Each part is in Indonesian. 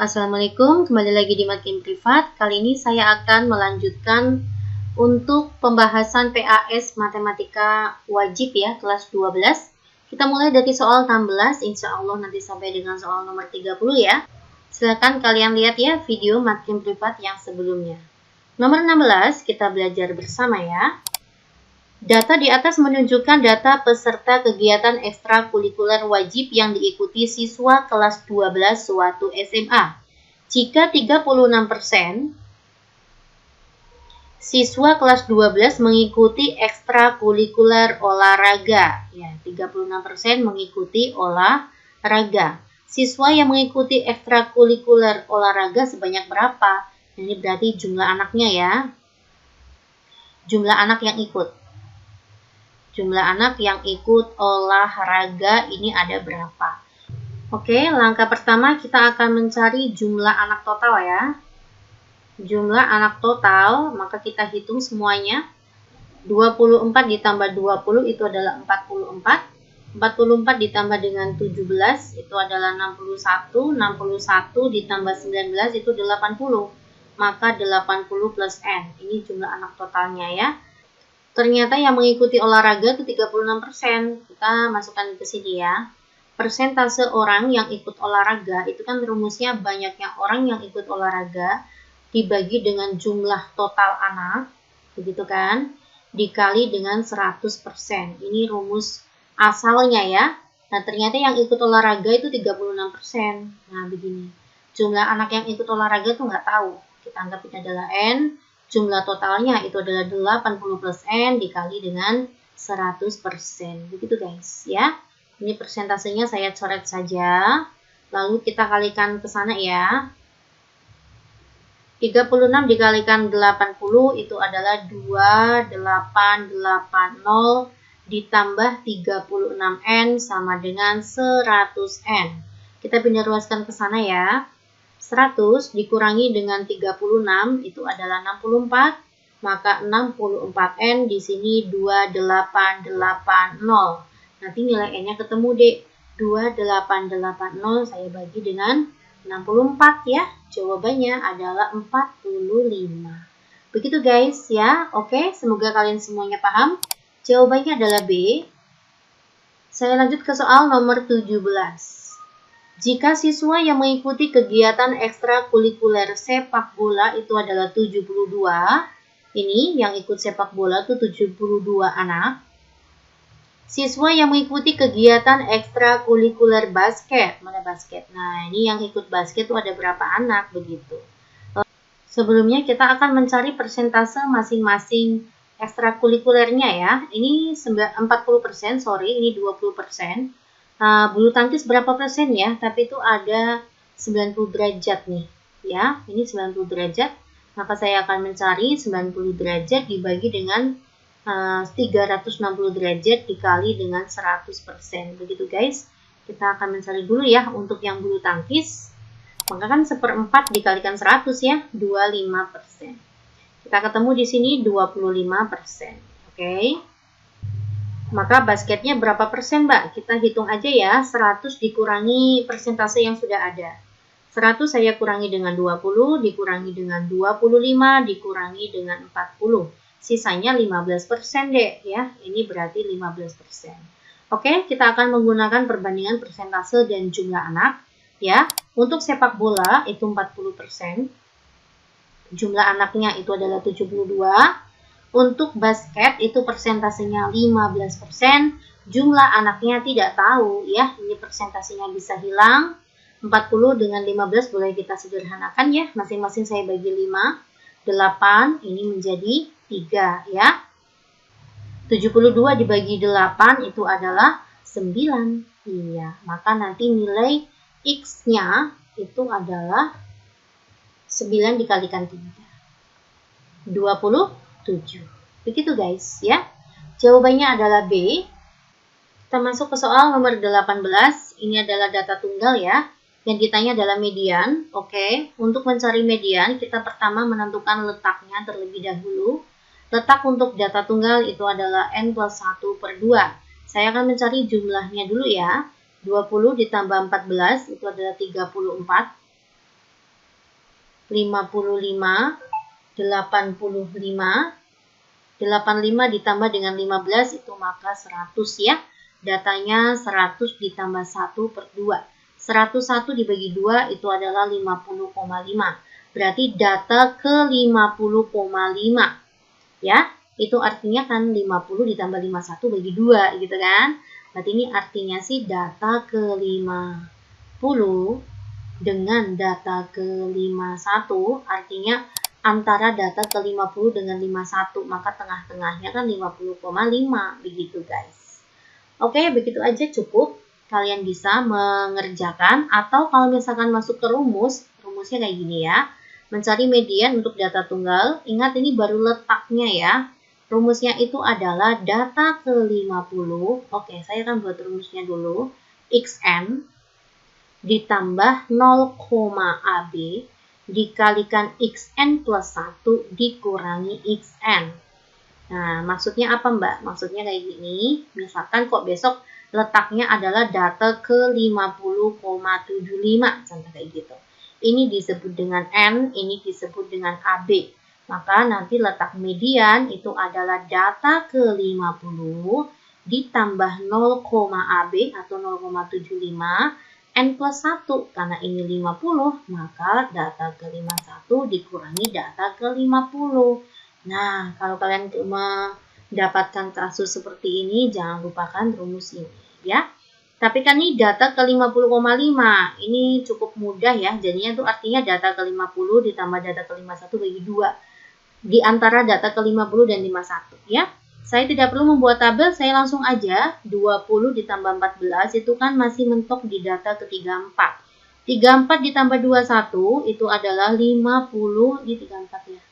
Assalamualaikum, kembali lagi di Makin Privat. Kali ini saya akan melanjutkan untuk pembahasan PAS Matematika Wajib ya, kelas 12. Kita mulai dari soal 16, insya Allah nanti sampai dengan soal nomor 30 ya. Silakan kalian lihat ya video Makin Privat yang sebelumnya. Nomor 16, kita belajar bersama ya. Data di atas menunjukkan data peserta kegiatan ekstrakurikuler wajib yang diikuti siswa kelas 12 suatu SMA. Jika 36% siswa kelas 12 mengikuti ekstrakurikuler olahraga, ya 36% mengikuti olahraga. Siswa yang mengikuti ekstrakurikuler olahraga sebanyak berapa? Ini berarti jumlah anaknya ya. Jumlah anak yang ikut. Jumlah anak yang ikut olahraga ini ada berapa? Oke, langkah pertama kita akan mencari jumlah anak total ya. Jumlah anak total, maka kita hitung semuanya. 24 ditambah 20 itu adalah 44. 44 ditambah dengan 17 itu adalah 61. 61 ditambah 19 itu 80. Maka 80 plus N. Ini jumlah anak totalnya ya. Ternyata yang mengikuti olahraga itu 36%. Kita masukkan ke sini ya. Persentase orang yang ikut olahraga itu kan rumusnya banyaknya orang yang ikut olahraga dibagi dengan jumlah total anak, begitu kan? Dikali dengan 100%. Ini rumus asalnya ya. Nah, ternyata yang ikut olahraga itu 36%. Nah, begini. Jumlah anak yang ikut olahraga itu nggak tahu. Kita anggap ini adalah N. Jumlah totalnya itu adalah 80 plus N dikali dengan 100%. Begitu guys ya. Ini persentasenya saya coret saja. Lalu kita kalikan ke sana ya. 36 dikalikan 80 itu adalah 2880 ditambah 36N sama dengan 100N. Kita pindah ruaskan ke sana ya. 100 dikurangi dengan 36 itu adalah 64, maka 64N di sini 2880. Nanti nilai N-nya ketemu deh. 2880 saya bagi dengan 64 ya. Jawabannya adalah 45. Begitu guys ya. Oke, semoga kalian semuanya paham. Jawabannya adalah B. Saya lanjut ke soal nomor 17. Jika siswa yang mengikuti kegiatan ekstrakurikuler sepak bola itu adalah 72, ini yang ikut sepak bola itu 72 anak. Siswa yang mengikuti kegiatan ekstrakurikuler basket, mana basket? Nah, ini yang ikut basket itu ada berapa anak begitu. Sebelumnya kita akan mencari persentase masing-masing ekstrakurikulernya ya. Ini 40%, sorry, ini 20%. Bulu tangkis berapa persen ya, tapi itu ada 90 derajat nih ya, ini 90 derajat, maka saya akan mencari 90 derajat dibagi dengan 360 derajat dikali dengan 100%, begitu guys. Kita akan mencari dulu ya untuk yang bulu tangkis, maka kan 1/4 dikalikan 100 ya, 25%. Kita ketemu di sini 25%, oke. Maka basketnya berapa persen Mbak? Kita hitung aja ya, 100 dikurangi persentase yang sudah ada. 100 saya kurangi dengan 20, dikurangi dengan 25, dikurangi dengan 40. Sisanya 15% deh ya, ini berarti 15%. Oke, kita akan menggunakan perbandingan persentase dan jumlah anak ya. Untuk sepak bola itu 40%, jumlah anaknya itu adalah 72. Untuk basket itu persentasenya 15%, jumlah anaknya tidak tahu ya, ini persentasenya bisa hilang. 40 dengan 15 boleh kita sederhanakan ya, masing-masing saya bagi 5, 8 ini menjadi 3 ya. 72 dibagi 8 itu adalah 9, iya, maka nanti nilai X-nya itu adalah 9 dikalikan 3, 27. Begitu guys ya. Jawabannya adalah B. Kita masuk ke soal nomor 18. Ini adalah data tunggal ya. Yang ditanya adalah median. Oke. Untuk mencari median, kita pertama menentukan letaknya terlebih dahulu. Letak untuk data tunggal itu adalah N plus 1/2. Saya akan mencari jumlahnya dulu ya. 20 ditambah 14 itu adalah 34. 55, 85, 85 ditambah dengan 15 itu maka 100 ya. Datanya 100 ditambah 1 per 2. 101 dibagi 2 itu adalah 50,5. Berarti data ke 50,5. Ya, itu artinya kan 50 ditambah 51 bagi 2 gitu kan. Berarti ini artinya sih data ke 50 dengan data ke 51 artinya antara data ke 50 dengan 51, maka tengah-tengahnya kan 50,5 begitu guys. Oke, begitu aja cukup. Kalian bisa mengerjakan atau kalau misalkan masuk ke rumusnya kayak gini ya. Mencari median untuk data tunggal. Ingat ini baru letaknya ya. Rumusnya itu adalah data ke 50. Oke, saya akan buat rumusnya dulu. Xn ditambah 0,AB dikalikan Xn plus 1 dikurangi Xn. Nah, maksudnya apa Mbak? Maksudnya kayak gini. Misalkan kok besok letaknya adalah data ke 50,75. Contoh kayak gitu. Ini disebut dengan N, ini disebut dengan AB. Maka nanti letak median itu adalah data ke 50 ditambah 0,AB atau 0,75 N plus 1, karena ini 50, maka data ke 51 dikurangi data ke 50. Nah, kalau kalian mendapatkan kasus seperti ini, jangan lupakan rumus ini, ya. Tapi kan ini data ke 50,5, ini cukup mudah ya, jadinya itu artinya data ke 50 ditambah data ke 51 bagi 2, di antara data ke 50 dan 51, ya. Saya tidak perlu membuat tabel, saya langsung aja 20 ditambah 14 itu kan masih mentok di data ke 34. 34 ditambah 21 itu adalah 50 di 34 ya.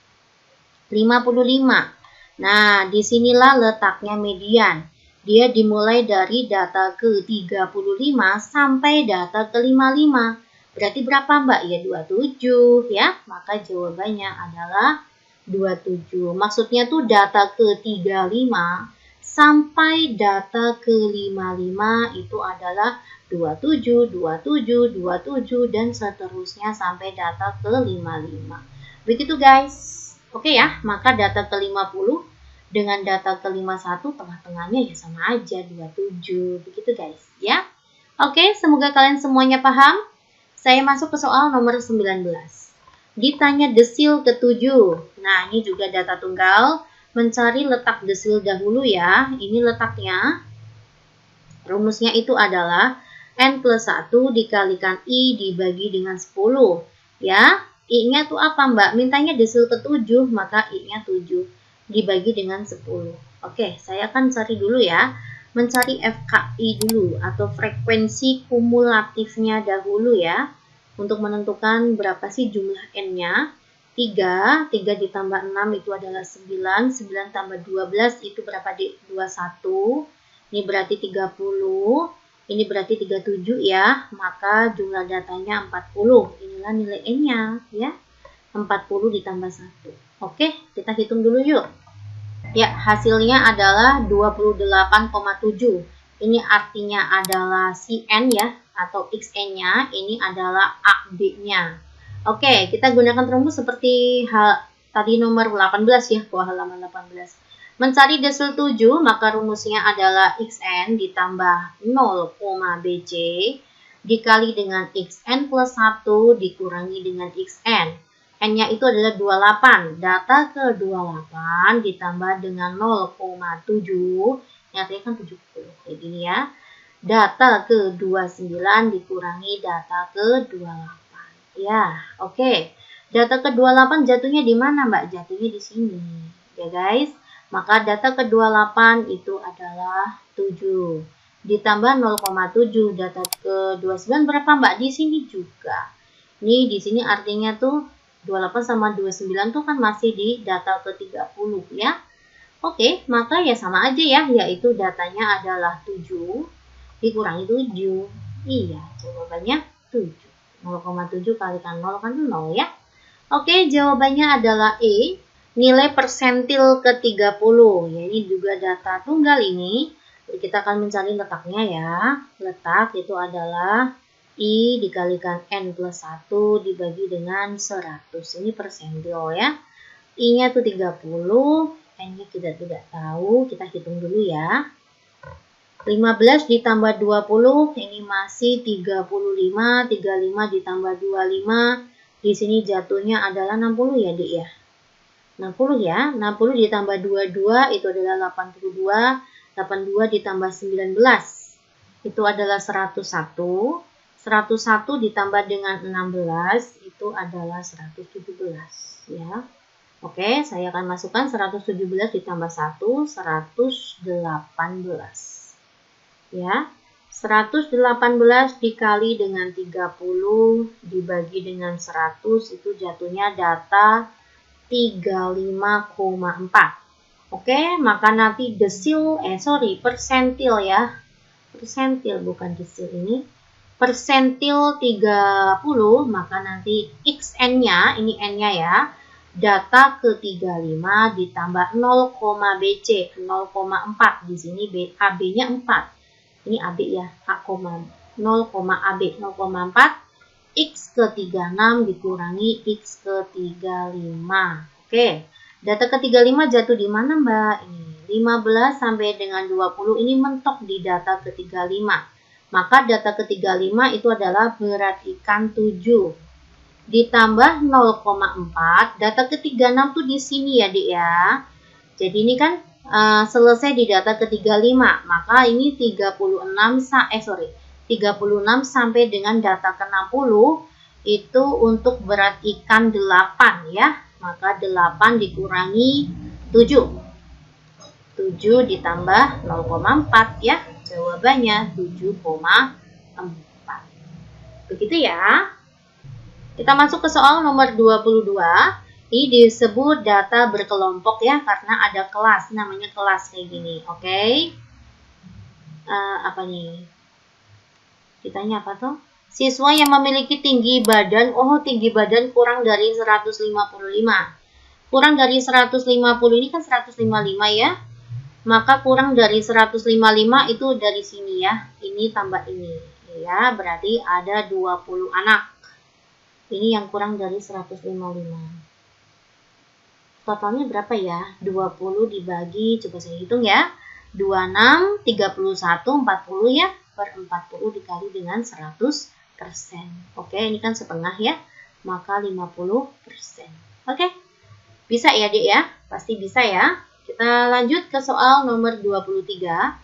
55. Nah, disinilah letaknya median. Dia dimulai dari data ke 35 sampai data ke 55. Berarti berapa Mbak? Ya 27 ya. Maka jawabannya adalah 27. Maksudnya tuh data ke 35 sampai data ke 55 itu adalah 27, 27, 27 dan seterusnya sampai data ke 55. Begitu guys. Oke ya, maka data ke 50 dengan data ke 51 tengah-tengahnya ya sama aja 27. Begitu guys ya. Oke, semoga kalian semuanya paham. Saya masuk ke soal nomor 19. Ditanya desil ke-7. Nah, ini juga data tunggal. Mencari letak desil dahulu ya. Ini letaknya. Rumusnya itu adalah N plus 1 dikalikan I dibagi dengan 10. Ya, I-nya tuh apa Mbak? Mintanya desil ke-7, maka I-nya 7 dibagi dengan 10. Oke, saya akan cari dulu ya. Mencari FKI dulu atau frekuensi kumulatifnya dahulu ya. Untuk menentukan berapa sih jumlah N-nya. 3 ditambah 6 itu adalah 9. 9 tambah 12 itu berapa di 21. Ini berarti 30. Ini berarti 37 ya. Maka jumlah datanya 40. Inilah nilai N-nya ya. 40 ditambah 1. Oke, kita hitung dulu yuk. Ya, hasilnya adalah 28,7. Ini artinya adalah si N ya, atau XN-nya, ini adalah AB-nya. Oke, kita gunakan rumus seperti tadi nomor 18 ya, bawah halaman 18. Mencari desil 7, maka rumusnya adalah XN ditambah 0,BC dikali dengan XN plus 1 dikurangi dengan XN. N-nya itu adalah 28. Data ke 28 ditambah dengan 0,7. Ini artinya kan 70. Kayak gini ya. Data ke 29 dikurangi data ke 28. Ya, oke. Data ke 28 jatuhnya di mana Mbak? Jatuhnya di sini. Ya guys. Maka data ke 28 itu adalah 7. Ditambah 0,7. Data ke 29 berapa Mbak? Di sini juga. Ini di sini artinya tuh 28 sama 29 tuh kan masih di data ke 30 ya. Oke, maka ya sama aja ya, yaitu datanya adalah 7 dikurangi 7. Iya, jawabannya 7. 0,7 kalikan 0 kan 0 ya. Oke, jawabannya adalah E. Nilai persentil ke 30. Ya, ini juga data tunggal ini. Jadi kita akan mencari letaknya ya. Letak itu adalah I dikalikan N plus 1 dibagi dengan 100. Ini persentil ya. I-nya tuh 30, N-nya kita tidak tahu. Kita hitung dulu ya. 15 ditambah 20, ini masih 35. 35 ditambah 25, di sini jatuhnya adalah 60 ya, Dik ya. 60 ya. 60 ditambah 22 itu adalah 82. 82 ditambah 19 itu adalah 101. 101 ditambah dengan 16 itu adalah 117 ya. Oke, saya akan masukkan 117 ditambah 1, 118. Ya. 118 dikali dengan 30 dibagi dengan 100 itu jatuhnya data 35,4. Oke, maka nanti persentil ya. Persentil bukan desil ini. Persentil 30, maka nanti XN-nya, ini N-nya ya. Data ke 35 ditambah 0, BC 0,4. Di sini AB-nya 4. Ini AB ya, A, 0,AB 0,4. X ke 36 dikurangi X ke 35. Oke, data ke 35 jatuh di mana Mbak? Ini 15 sampai dengan 20 ini mentok di data ke 35. Maka data ke 35 itu adalah berat ikan 7. Ditambah 0,4, data ke 36 tuh di sini ya Dik ya. Jadi ini kan selesai di data ke 35. Maka ini 36 sampai dengan data ke 60 itu untuk berat ikan 8 ya. Maka 8 dikurangi 7. 7 ditambah 0,4 ya. Jawabannya 7,4. Begitu ya. Kita masuk ke soal nomor 22. Ini disebut data berkelompok ya, karena ada kelas, namanya kelas kayak gini. Oke. Apa nih? Ditanya apa tuh? Siswa yang memiliki tinggi badan, tinggi badan kurang dari 155. Kurang dari 150 ini kan 155 ya. Maka kurang dari 155 itu dari sini ya. Ini tambah ini. Ya, berarti ada 20 anak. Ini yang kurang dari 155. Totalnya berapa ya? 20 dibagi, coba saya hitung ya. 26, 31, 40 ya. Per 40 dikali dengan 100%. Oke, ini kan setengah ya. Maka 50%. Oke. Bisa ya, Dek ya? Pasti bisa ya. Kita lanjut ke soal nomor 23.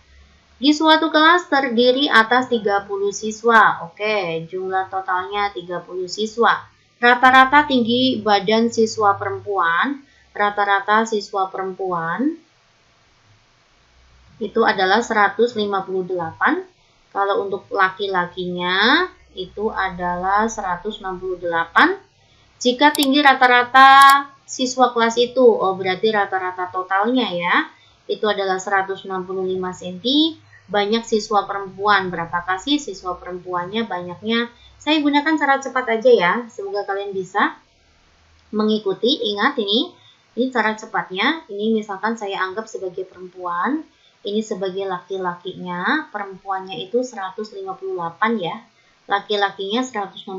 Di suatu kelas terdiri atas 30 siswa. Oke, jumlah totalnya 30 siswa. Rata-rata tinggi badan siswa perempuan. Rata-rata siswa perempuan itu adalah 158. Kalau untuk laki-lakinya itu adalah 168. Jika tinggi rata-rata siswa kelas itu, berarti rata-rata totalnya ya, itu adalah 165 cm. Banyak siswa perempuan, berapakah sih siswa perempuannya? Banyaknya, saya gunakan cara cepat aja ya, semoga kalian bisa mengikuti. Ingat ini cara cepatnya. Ini misalkan saya anggap sebagai perempuan, ini sebagai laki-lakinya. Perempuannya itu 158 ya, laki-lakinya 168.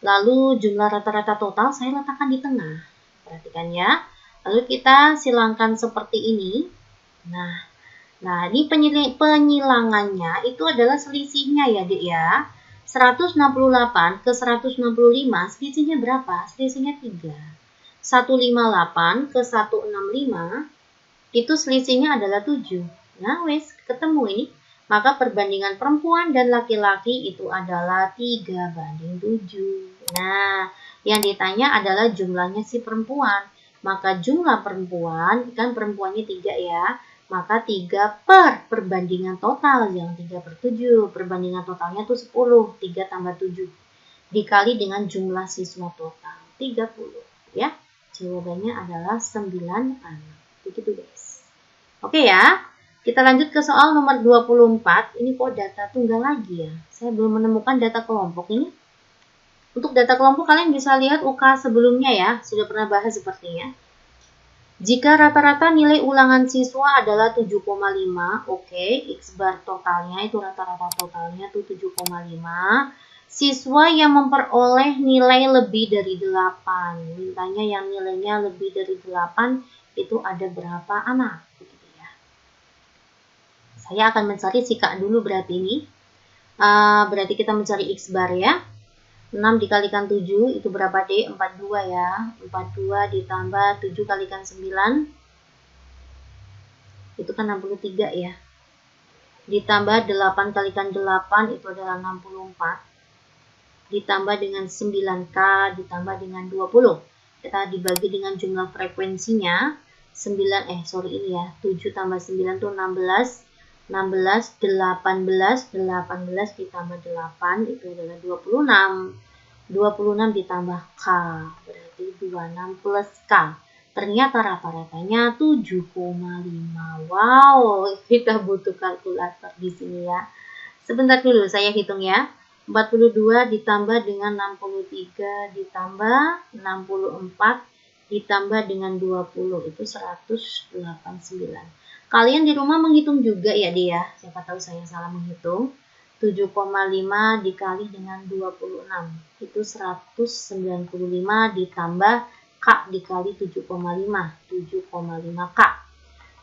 Lalu jumlah rata-rata total saya letakkan di tengah. Perhatikan ya. Lalu kita silangkan seperti ini. Nah ini penyilangannya itu adalah selisihnya ya Dek ya. 168 ke 165 selisihnya berapa? Selisihnya 3. 158 ke 165 itu selisihnya adalah 7. Nah, wes ketemu ini. Maka perbandingan perempuan dan laki-laki itu adalah 3:7. Nah, yang ditanya adalah jumlahnya si perempuan. Maka jumlah perempuan, kan perempuannya 3 ya. Maka 3 per perbandingan total, yang 3/7. Perbandingan totalnya tuh 10. 3 tambah 7. Dikali dengan jumlah siswa total. 30 ya. Jawabannya adalah 9 anak. Begitu guys. Oke ya. Kita lanjut ke soal nomor 24. Ini kok data tunggal lagi ya. Saya belum menemukan data kelompok ini. Untuk data kelompok kalian bisa lihat UK sebelumnya ya. Sudah pernah bahas sepertinya. Jika rata-rata nilai ulangan siswa adalah 7,5, oke, X bar totalnya itu rata-rata totalnya itu 7,5. Siswa yang memperoleh nilai lebih dari 8, mintanya yang nilainya lebih dari 8 itu ada berapa anak? Begitu ya. Saya akan mencari si Kak dulu berarti ini. Berarti kita mencari X bar ya. 6 dikalikan 7 itu berapa D? 42 ya. 42 ditambah 7 kalikan 9 itu kan 63 ya. Ditambah 8 kalikan 8 itu adalah 64. Ditambah dengan 9K ditambah dengan 20. Kita dibagi dengan jumlah frekuensinya. 7 tambah 9 itu 16. 16, 18 ditambah 8 itu adalah 26. 26 ditambah K berarti 26 plus K. Ternyata rata-ratanya 7,5. Wow, kita butuh kalkulator di sini ya. Sebentar dulu saya hitung ya. 42 ditambah dengan 63 ditambah 64 ditambah dengan 20 itu 189. Kalian di rumah menghitung juga ya dia. Siapa tahu saya salah menghitung. 7,5 dikali dengan 26 itu 195 ditambah K dikali 7,5 7,5K.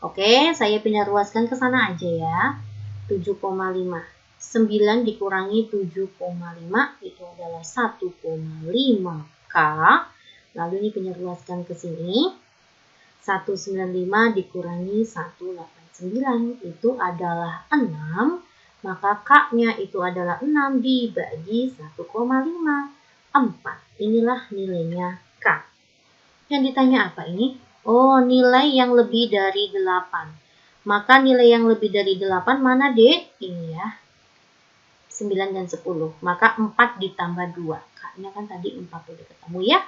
Oke, saya pindah ruaskan ke sana aja ya. 7,5 9 dikurangi 7,5 itu adalah 1,5K. Lalu ini penyeruaskan ke sini. 195 dikurangi 189 itu adalah 6. Maka K-nya itu adalah 6 dibagi 1,5. 4. Inilah nilainya K. Yang ditanya apa ini? Oh, nilai yang lebih dari 8. Maka nilai yang lebih dari 8 mana, Dek? Ini ya. 9 dan 10. Maka 4 ditambah 2. K-nya kan tadi 4 udah ketemu ya.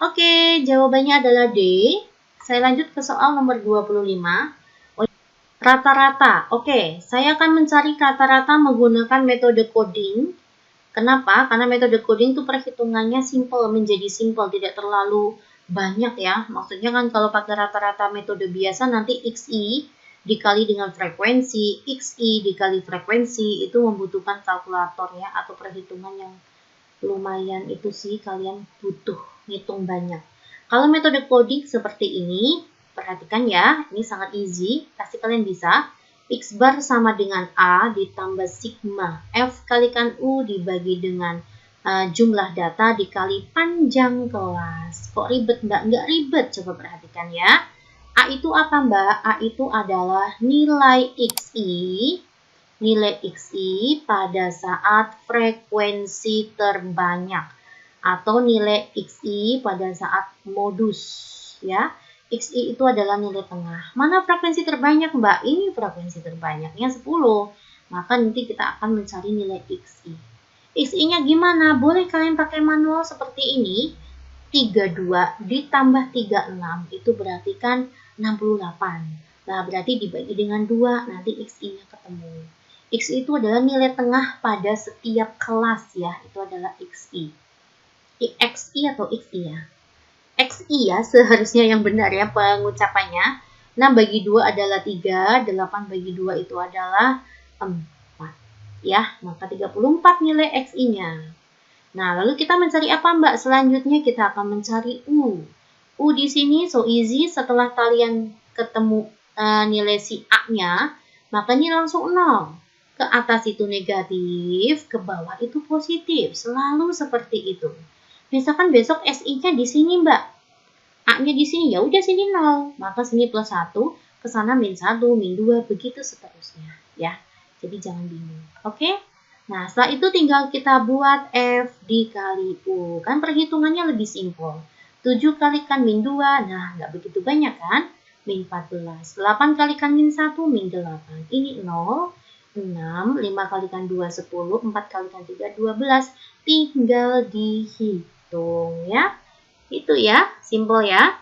Oke, jawabannya adalah D. Saya lanjut ke soal nomor 25. Rata-rata. Oke, saya akan mencari rata-rata menggunakan metode coding. Kenapa? Karena metode coding itu perhitungannya simple, menjadi simple, tidak terlalu banyak ya. Maksudnya kan kalau pakai rata-rata metode biasa nanti XI dikali dengan frekuensi, XI dikali frekuensi itu membutuhkan kalkulator ya, atau perhitungan yang lumayan itu sih kalian butuh ngitung banyak. Kalau metode coding seperti ini, perhatikan ya, ini sangat easy, pasti kalian bisa. X bar sama dengan A ditambah sigma F kalikan U dibagi dengan jumlah data dikali panjang kelas. Kok ribet mbak? Nggak ribet, coba perhatikan ya. A itu apa mbak? A itu adalah nilai XI. Nilai XI pada saat frekuensi terbanyak. Atau nilai XI pada saat modus ya. XI itu adalah nilai tengah. Mana frekuensi terbanyak mbak? Ini frekuensi terbanyaknya 10. Maka nanti kita akan mencari nilai XI. XI-nya gimana? Boleh kalian pakai manual seperti ini. 32 ditambah 36 itu berarti kan 68. Nah berarti dibagi dengan 2 nanti XI-nya ketemu. XI itu adalah nilai tengah pada setiap kelas ya. Itu adalah XI. XI atau XI ya? XI ya seharusnya yang benar ya pengucapannya. 6 bagi 2 adalah 3, 8 bagi 2 itu adalah 4. Ya, maka 34 nilai XI-nya. Nah, lalu kita mencari apa mbak? Selanjutnya kita akan mencari U. U di sini so easy, setelah kalian ketemu nilai si A-nya, maka ini langsung 0. Ke atas itu negatif, ke bawah itu positif. Selalu seperti itu. Misalkan besok SI-nya di sini mbak, A-nya di sini, ya udah sini 0, maka sini plus 1, ke sana min 1, min 2, begitu seterusnya ya. Jadi jangan bingung. Oke? Nah, setelah itu tinggal kita buat F dikali U. Kan perhitungannya lebih simpel. 7 kalikan min 2, nah nggak begitu banyak kan? Min 14. 8 kalikan min 1, min 8. Ini 0. 6, 5 kalikan 2, 10, 4 kalikan 3, 12. Tinggal dihitung ya. Itu ya, simple ya.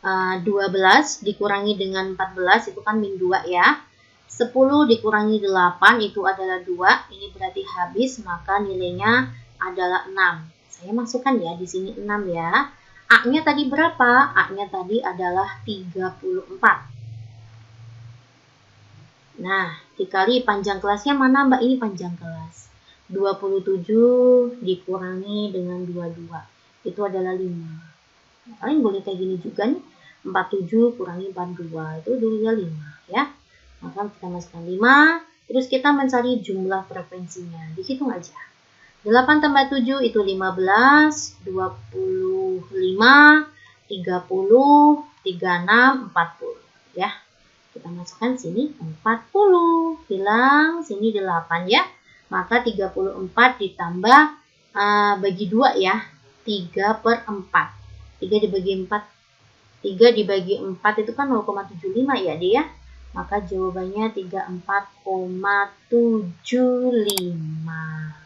12 dikurangi dengan 14 itu kan min 2 ya. 10 dikurangi 8 itu adalah 2. Ini berarti habis, maka nilainya adalah 6. Saya masukkan ya di sini 6 ya. A-nya tadi berapa? A-nya tadi adalah 34. Nah, dikali panjang kelasnya mana Mbak? Ini panjang kelas. 27 dikurangi dengan 22. Itu adalah 5. Kalian boleh kayak gini juga nih. 47 kurangi 42. Itu juga 5 ya. Maka kita masukkan 5. Terus kita mencari jumlah frekuensinya. Dihitung aja. 8 tambah 7 itu 15, 25, 30, 36, 40 ya. Kita masukkan sini 40. Hilang sini 8 ya. Maka 34 ditambah bagi 2 ya. 3/4. 3 dibagi 4. 3 dibagi 4 itu kan 0,75 ya dia ya. Maka jawabannya 34,75.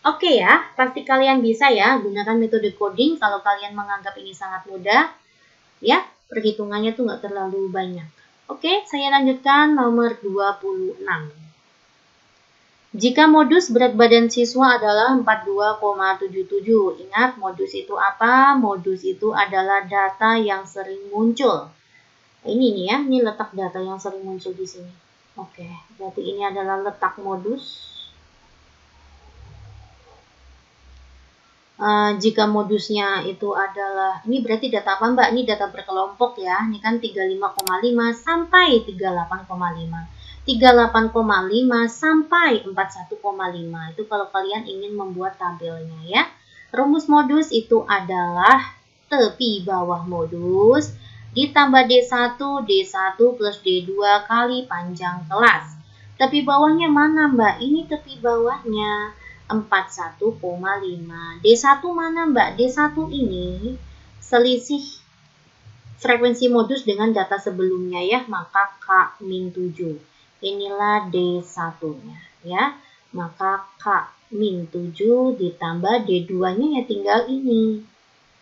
Oke ya, pasti kalian bisa ya gunakan metode coding kalau kalian menganggap ini sangat mudah. Ya, perhitungannya tuh nggak terlalu banyak. Oke, saya lanjutkan nomor 26. Jika modus berat badan siswa adalah 42,77. Ingat, modus itu apa? Modus itu adalah data yang sering muncul. Ini nih ya, ini letak data yang sering muncul di sini. Oke, berarti ini adalah letak modus. Jika modusnya itu adalah, ini berarti data apa Mbak? Ini data berkelompok ya. Ini kan 35,5 sampai 38,5. 38,5 sampai 41,5. Itu kalau kalian ingin membuat tabelnya ya. Rumus modus itu adalah tepi bawah modus ditambah D1 plus D2 kali panjang kelas. Tepi bawahnya mana Mbak? Ini tepi bawahnya 41,5. D1 mana Mbak? D1 ini selisih frekuensi modus dengan data sebelumnya ya, maka K-7. Inilah D1-nya ya. Maka K-7 ditambah D2-nya ya tinggal ini.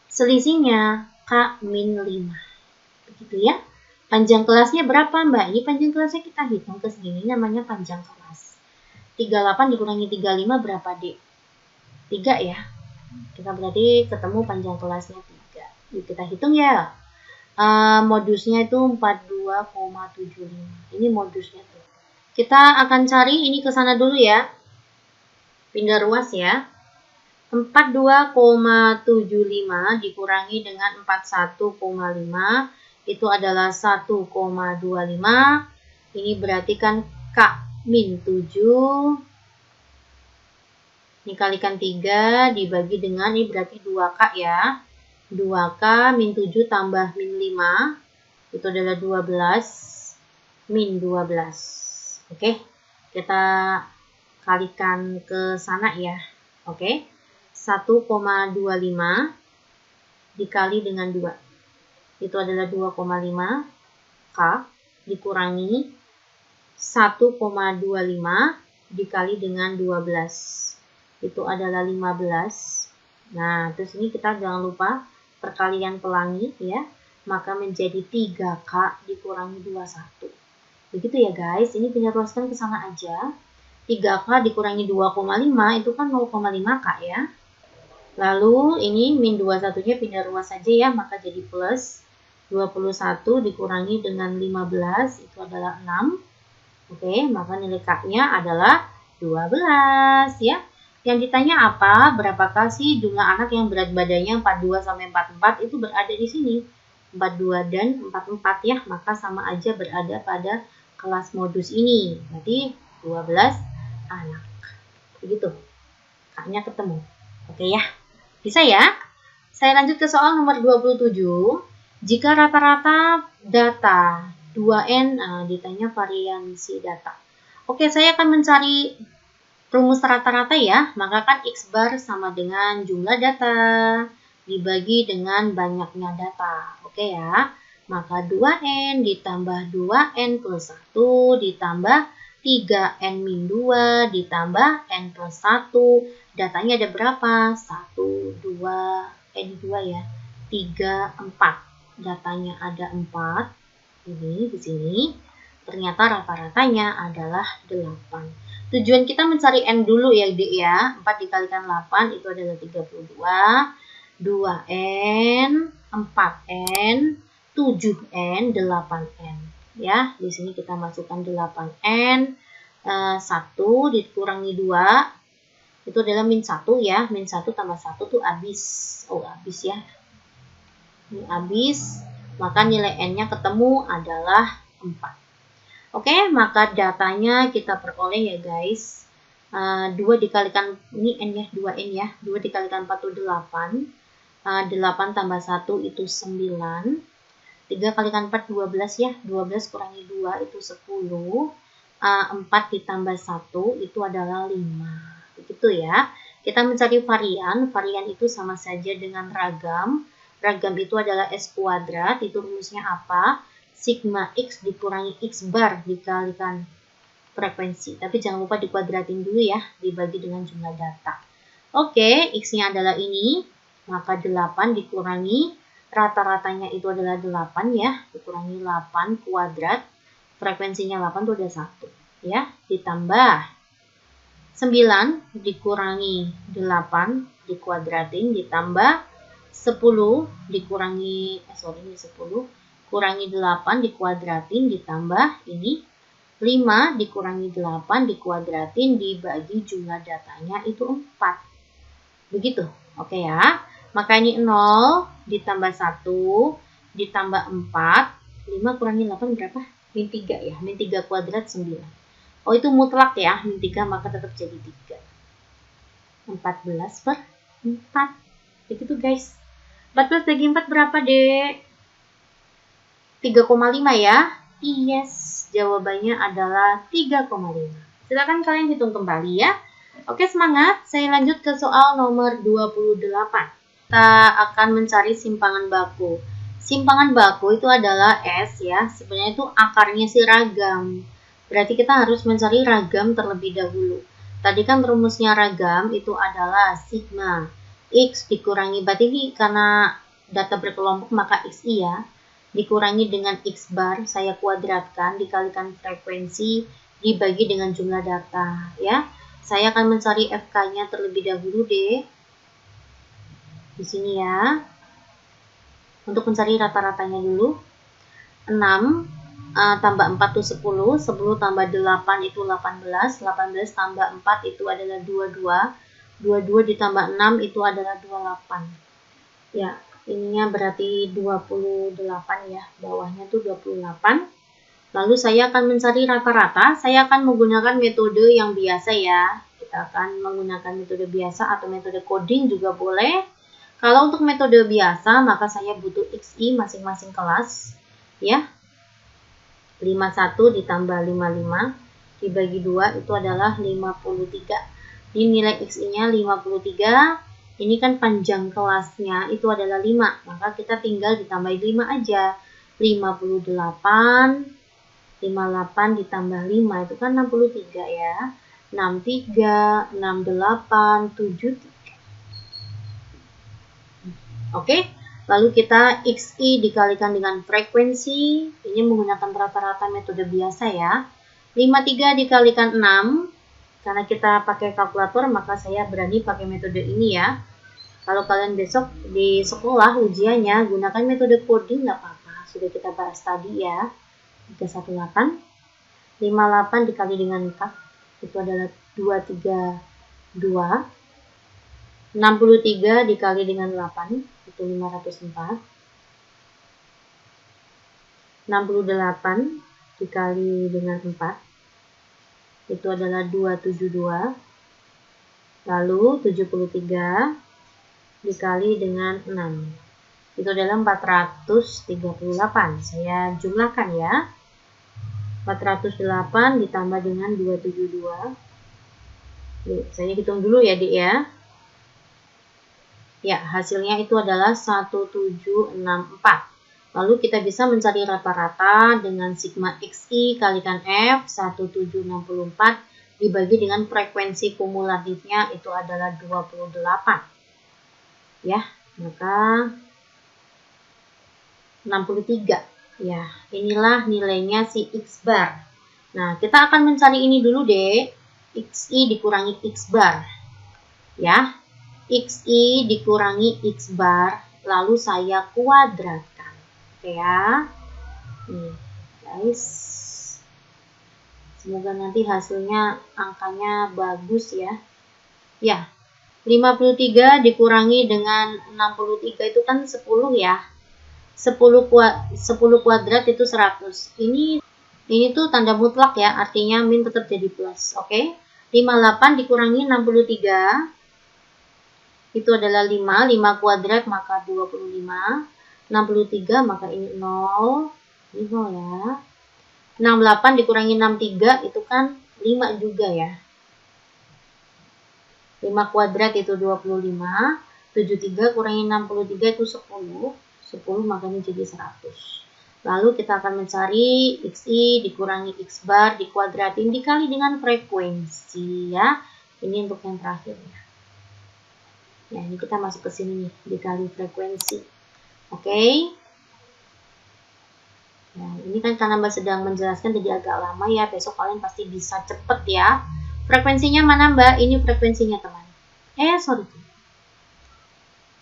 Selisihnya K-5. Begitu ya. Panjang kelasnya berapa Mbak? Ini panjang kelasnya kita hitung ke sini, namanya panjang kelas. 38 dikurangi 35 berapa, Dek? 3 ya. Kita berarti ketemu panjang kelasnya 3. Yuk kita hitung ya. Modusnya itu 42,75. Ini modusnya tuh. Kita akan cari ini ke sana dulu ya. Pindah ruas ya. 42,75 dikurangi dengan 41,5 itu adalah 1,25. Ini berarti kan K-7 dikalikan 3 dibagi dengan, ini berarti 2K ya. 2K min 7 tambah min 5 itu adalah 12 min 12. Oke, kita kalikan ke sana ya. Oke, 1,25 dikali dengan 2 itu adalah 2,5 K dikurangi 1,25 dikali dengan 12 itu adalah 15. Nah, terus ini kita jangan lupa perkalian pelangi ya, maka menjadi 3K dikurangi 21. Begitu ya guys, ini pindah ruaskan ke sana aja. 3K dikurangi 2,5 itu kan 0,5K ya. Lalu ini min 21-nya pindah ruas saja ya, maka jadi plus 21 dikurangi dengan 15 itu adalah 6. Oke, maka nilai K-nya adalah 12 ya. Yang ditanya apa? Berapakah sih jumlah anak yang berat badannya 42 sampai 44 itu berada di sini? 42 dan 44 ya, maka sama aja berada pada kelas modus ini. Berarti 12 anak. Begitu. K-nya ketemu. Oke ya. Bisa ya? Saya lanjut ke soal nomor 27. Jika rata-rata data 2N, ditanya variansi data. Oke, saya akan mencari rumus rata-rata ya. Maka kan X bar sama dengan jumlah data dibagi dengan banyaknya data. Oke ya. Maka 2N ditambah 2N plus 1 ditambah 3N min 2 ditambah N plus 1. Datanya ada berapa? 1, 2, N 2 ya. 3, 4. Datanya ada 4. Ini di sini. Ternyata rata-ratanya adalah 8. Tujuan kita mencari N dulu ya, Dek ya. 4 dikalikan 8 itu adalah 32. 2N, 4N, 7N, 8N. Ya, di sini kita masukkan 8N, 1 dikurangi 2, itu adalah min 1 ya. Min 1 tambah 1 tuh habis. Oh, habis ya. Ini habis, maka nilai N-nya ketemu adalah 4. Oke, maka datanya kita peroleh ya guys. 2 dikalikan, ini N ya, 2N ya. 2 dikalikan 4 itu 8. 8 tambah 1 itu 9. 3 kalikan 4 12 ya. 12 kurangi 2 itu 10. 4 ditambah 1 itu adalah 5. Begitu ya. Kita mencari varian. Varian itu sama saja dengan ragam. Ragam itu adalah S kuadrat. Itu rumusnya apa? Sigma X dikurangi X bar dikalikan frekuensi. Tapi jangan lupa dikuadratin dulu ya. Dibagi dengan jumlah data. Oke, X-nya adalah ini. Maka 8 dikurangi. Rata-ratanya itu adalah 8 ya. Dikurangi 8 kuadrat. Frekuensinya 8 itu ada 1. Ya, ditambah 9 dikurangi 8 dikuadratin ditambah 10 dikurangi 10 kurangi 8 dikuadratin ditambah ini 5 dikurangi 8 dikuadratin dibagi jumlah datanya itu 4. Begitu. Oke ya. Maka ini 0 ditambah 1 ditambah 4. 5 kurangi 8 berapa? Min 3 ya. Min 3 kuadrat 9. Oh, itu mutlak ya. Min 3 maka tetap jadi 3. 14 per 4. Begitu guys. 14 bagi 4 berapa, Dek? 3,5 ya? Yes, jawabannya adalah 3,5. Silakan kalian hitung kembali ya. Oke, semangat. Saya lanjut ke soal nomor 28. Kita akan mencari simpangan baku. Simpangan baku itu adalah S ya. Sebenarnya itu akarnya si ragam. Berarti kita harus mencari ragam terlebih dahulu. Tadi kan rumusnya ragam itu adalah sigma X dikurangi, berarti ini karena data berkelompok maka XI ya, dikurangi dengan X bar, saya kuadratkan, dikalikan frekuensi, dibagi dengan jumlah data ya. Saya akan mencari FK-nya terlebih dahulu deh. Di sini ya. Untuk mencari rata-ratanya dulu. 6 tambah 4 itu 10, 10 tambah 8 itu 18, 18 tambah 4 itu adalah 22, 22 ditambah 6 itu adalah 28. Ya, ininya berarti 28 ya, bawahnya tuh 28. Lalu saya akan mencari rata-rata, saya akan menggunakan metode yang biasa ya. Kita akan menggunakan metode biasa atau metode coding juga boleh. Kalau untuk metode biasa, maka saya butuh XI masing-masing kelas ya. 51 ditambah 55 dibagi 2 itu adalah 53. Ini nilai XI-nya 53. Ini kan panjang kelasnya itu adalah 5. Maka kita tinggal ditambah 5 aja. 58 ditambah 5 itu kan 63 ya. 63, 68, 73. Oke. Lalu kita XI dikalikan dengan frekuensi. Ini menggunakan rata-rata metode biasa ya. 53 dikalikan 6. Karena kita pakai kalkulator, maka saya berani pakai metode ini ya. Kalau kalian besok di sekolah ujiannya gunakan metode coding nggak apa-apa. Sudah kita bahas tadi ya. 318. 58 dikali dengan 4. Itu adalah 232. 63 dikali dengan 8. Itu 504. 68 dikali dengan 4. Itu adalah 272. Lalu 73 dikali dengan 6. Itu adalah 438. Saya jumlahkan ya. 408 ditambah dengan 272. Saya hitung dulu ya, Dik ya. Ya, hasilnya itu adalah 1764. Lalu kita bisa mencari rata-rata dengan sigma XI kalikan F 1764 dibagi dengan frekuensi kumulatifnya itu adalah 28. Ya, maka 63. Ya, inilah nilainya si X bar. Nah, kita akan mencari ini dulu deh. XI dikurangi X bar. Ya, XI dikurangi X bar, lalu saya kuadratkan. Oke ya. Nih, guys. Semoga nanti hasilnya angkanya bagus ya. Ya, 53 dikurangi dengan 63 itu kan 10 ya. 10 kuadrat itu 100. Ini tuh tanda mutlak ya, artinya min tetap jadi plus. Oke. 58 dikurangi 63 itu adalah 5. 5 kuadrat maka 25. 63 maka ini 0. Ini 0 ya. 68 dikurangi 63 itu kan 5 juga ya. 5 kuadrat itu 25. 73 kurangi 63 itu 10. 10 makanya jadi 100. Lalu kita akan mencari XI dikurangi X bar dikuadratin dikali dengan frekuensi ya. Ini untuk yang terakhir ya. Ya, ini kita masuk ke sini nih, dikali frekuensi. Oke. Nah, ini kan karena Mbak sedang menjelaskan jadi agak lama ya. Besok kalian pasti bisa cepet ya. Frekuensinya mana Mbak? Ini frekuensinya teman. Sorry.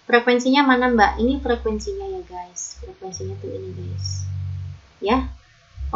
Frekuensinya mana Mbak? Ini frekuensinya ya guys. Frekuensinya tuh ini guys. Ya.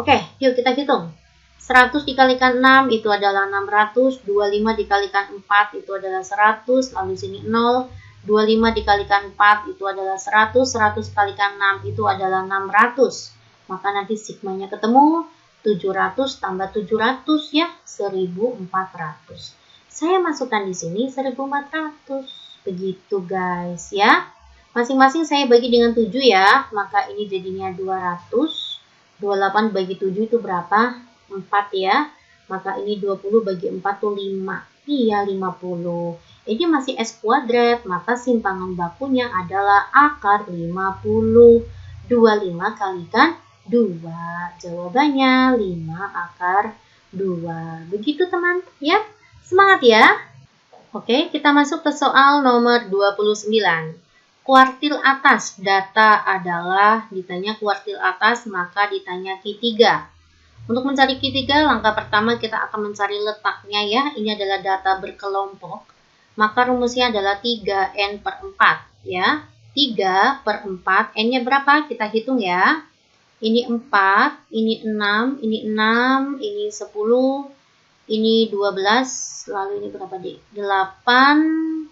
Oke, yuk kita hitung. 100 dikalikan 6 itu adalah 600. 25 dikalikan 4 itu adalah 100. Lalu sini 0. 25 dikalikan 4 itu adalah 100. 100 dikalikan 6 itu adalah 600. Maka nanti sigmanya ketemu 700 tambah 700 ya, 1400. Saya masukkan di sini 1400. Begitu guys ya. Masing-masing saya bagi dengan 7 ya, maka ini jadinya 200. 28 bagi 7 itu berapa? 4 ya. Maka ini 20 bagi 4 itu 5. Iya 50. Ini masih S kuadrat, maka simpangan bakunya adalah akar 50. 25 kalikan 2. Jawabannya 5 akar 2. Begitu teman ya. Semangat ya. Oke, kita masuk ke soal nomor 29. Kuartil atas, data adalah, ditanya kuartil atas, maka ditanya Q3. Untuk mencari Q3, langkah pertama kita akan mencari letaknya ya. Ini adalah data berkelompok. Maka rumusnya adalah 3N per 4 ya. 3 per 4, N-nya berapa? Kita hitung ya. Ini 4, ini 6, ini 6, ini 10, ini 12, lalu ini berapa deh? 8,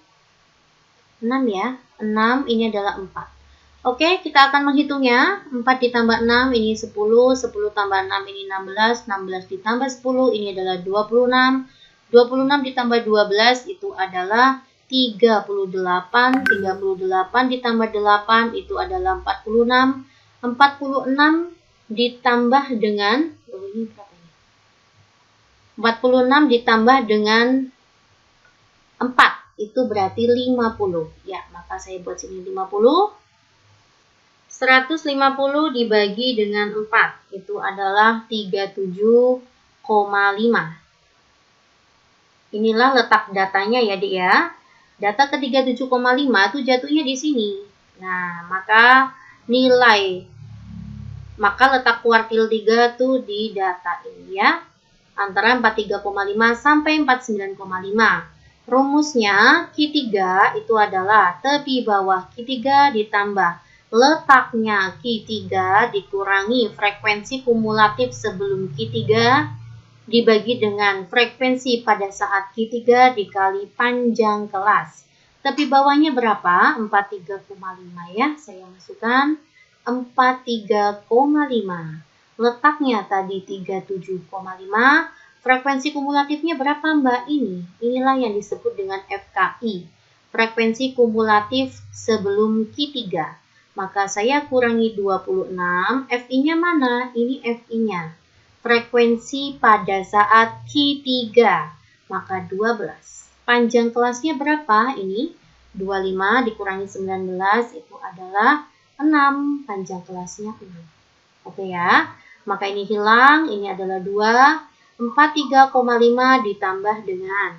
6 ya. 6, ini adalah 4. Oke, kita akan menghitungnya. 4 ditambah 6, ini 10. 10 tambah 6, ini 16. 16 ditambah 10, ini adalah 26. 26 ditambah 12, itu adalah 38. 38 ditambah 8, itu adalah 46. 46 ditambah dengan... ini berapa ini? 46 ditambah dengan 4. Itu berarti 50. Ya, maka saya buat sini 50. 150 dibagi dengan 4. Itu adalah 37,5. Inilah letak datanya ya, Dik ya. Data ke 37,5 itu jatuhnya di sini. Nah, maka letak kuartil 3 tuh di data ini ya. Antara 43,5 sampai 49,5. Rumusnya Q3 itu adalah tepi bawah Q3 ditambah letaknya Q3 dikurangi frekuensi kumulatif sebelum Q3 dibagi dengan frekuensi pada saat Q3 dikali panjang kelas. Tepi bawahnya berapa? 43,5 ya. Saya masukkan 43,5. Letaknya tadi 37,5. Frekuensi kumulatifnya berapa Mbak? Inilah yang disebut dengan FKI. Frekuensi kumulatif sebelum Q3. Maka saya kurangi 26. FI-nya mana? Ini FI-nya. Frekuensi pada saat Q3. Maka 12. Panjang kelasnya berapa? Ini 25 dikurangi 19 itu adalah 6. Panjang kelasnya 6. Oke ya. Maka ini hilang. Ini adalah 2. 43,5 ditambah dengan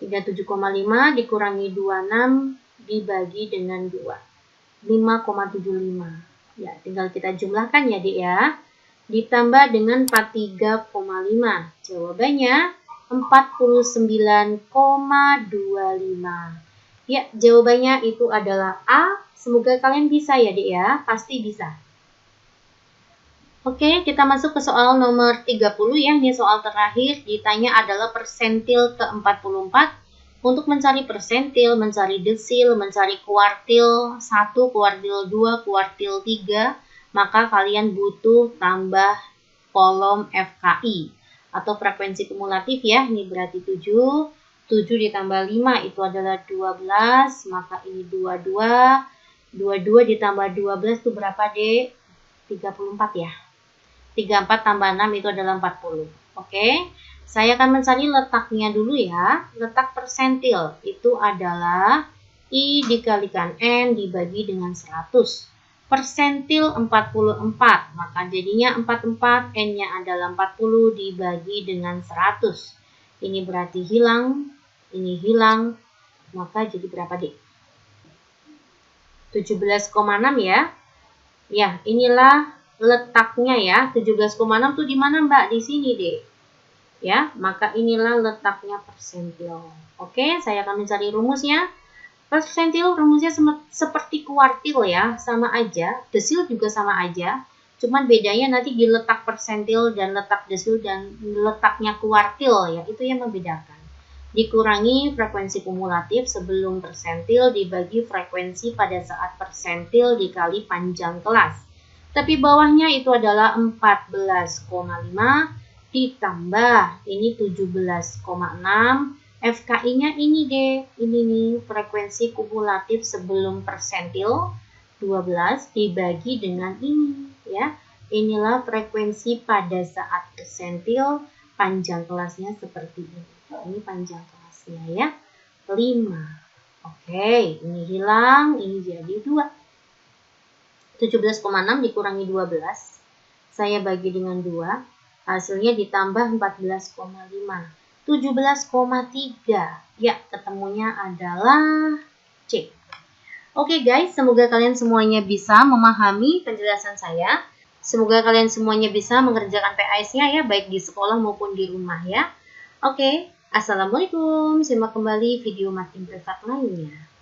37,5 dikurangi 26 dibagi dengan 2. 5,75. Ya, tinggal kita jumlahkan ya, Dik ya. Ditambah dengan 43,5. Jawabannya 49,25. Ya, jawabannya itu adalah A. Semoga kalian bisa ya, Dek ya. Pasti bisa. Oke, kita masuk ke soal nomor 30 ya. Ini soal terakhir. Ditanya adalah persentil ke-44. Untuk mencari persentil, mencari desil, mencari kuartil 1, kuartil 2, kuartil 3, maka kalian butuh tambah kolom FKI atau frekuensi kumulatif ya. Ini berarti 7. 7 ditambah 5 itu adalah 12, maka ini 22. 22 ditambah 12 itu berapa, Dek? 34 ya. 34 tambah 6 itu adalah 40. Oke, saya akan mencari letaknya dulu ya. Letak persentil itu adalah I dikalikan N dibagi dengan 100. Persentil 44, maka jadinya 44, N-nya adalah 40 dibagi dengan 100. Ini berarti hilang, ini hilang, maka jadi berapa, Dik? 17,6 ya. Ya, inilah letaknya ya. 17,6 tuh di mana, Mbak? Di sini, Dek. Ya, maka inilah letaknya persentil. Oke, saya akan mencari rumusnya. Persentil rumusnya seperti kuartil ya, sama aja. Desil juga sama aja. Cuman bedanya nanti di letak persentil dan letak desil dan letaknya kuartil ya, itu yang membedakan. Dikurangi frekuensi kumulatif sebelum persentil dibagi frekuensi pada saat persentil dikali panjang kelas. Tapi bawahnya itu adalah 14,5 ditambah ini 17,6. FKI-nya ini deh, ini nih frekuensi kumulatif sebelum persentil 12 dibagi dengan ini ya. Inilah frekuensi pada saat persentil, panjang kelasnya seperti ini. Ini panjang kelasnya ya, 5. Oke, ini hilang, ini jadi 2. 17,6 dikurangi 12, saya bagi dengan 2, hasilnya ditambah 14,5. 17,3. Ya, ketemunya adalah C. Oke guys, semoga kalian semuanya bisa memahami penjelasan saya. Semoga kalian semuanya bisa mengerjakan PAS-nya ya, baik di sekolah maupun di rumah ya. Oke, assalamualaikum. Simak kembali video makin privat lainnya.